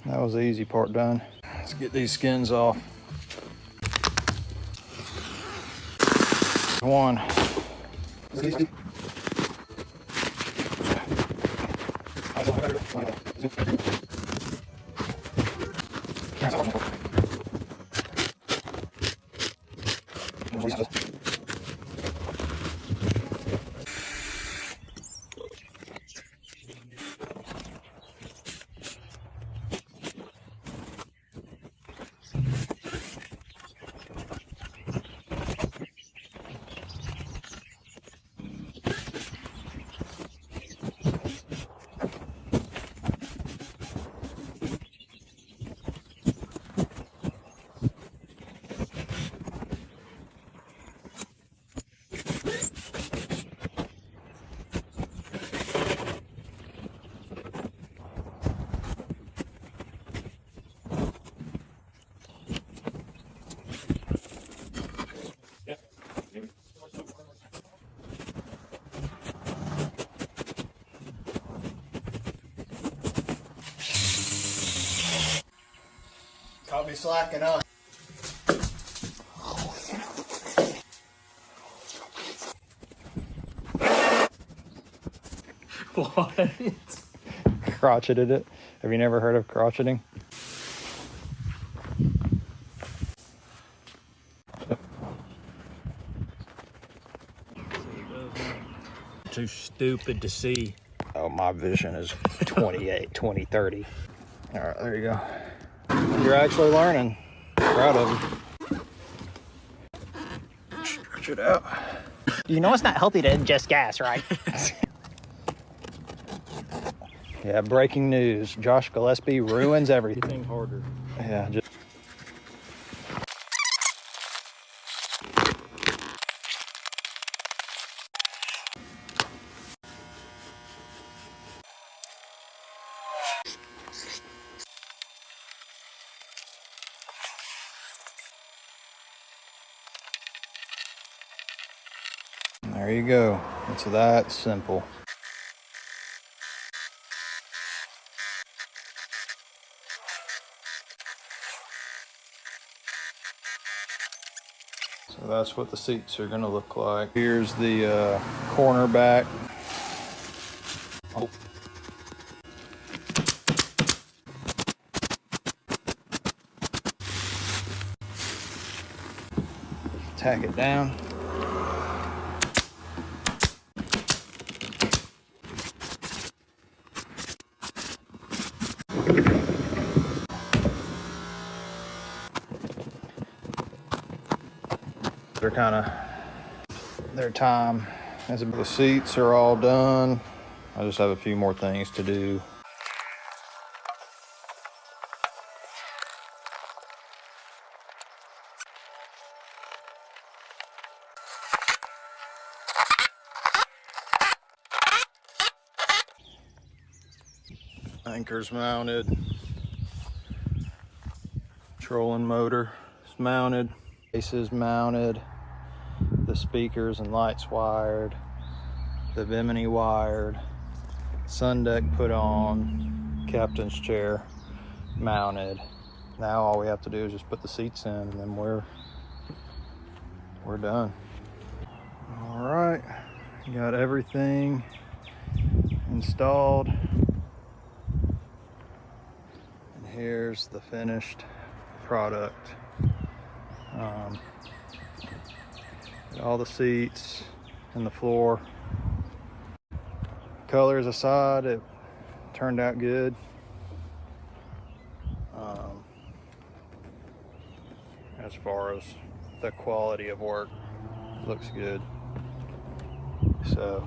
That was the easy part done. Let's get these skins off. One. Caught me slacking up. What? Crotcheted it. Have you never heard of crotcheting? Too stupid to see. Oh, my vision is 28, 2030. All right, there you go. You're actually learning. Proud of you. Stretch it out. You know it's not healthy to ingest gas, right? Yeah, breaking news. Josh Gillaspie ruins everything. Anything harder. Yeah, just. There you go. It's that simple. So that's what the seats are gonna look like. Here's the corner back. Oh. Tack it down. They're kind of their time. As the seats are all done, I just have a few more things to do. Anchor's mounted. Trolling motor is mounted. Base is mounted. The speakers and lights wired. The bimini wired. Sun deck put on. Captain's chair mounted. Now all we have to do is just put the seats in, and then we're done. All right, got everything installed. Here's the finished product. All the seats and the floor. Colors aside, it turned out good. As far as the quality of work, looks good. So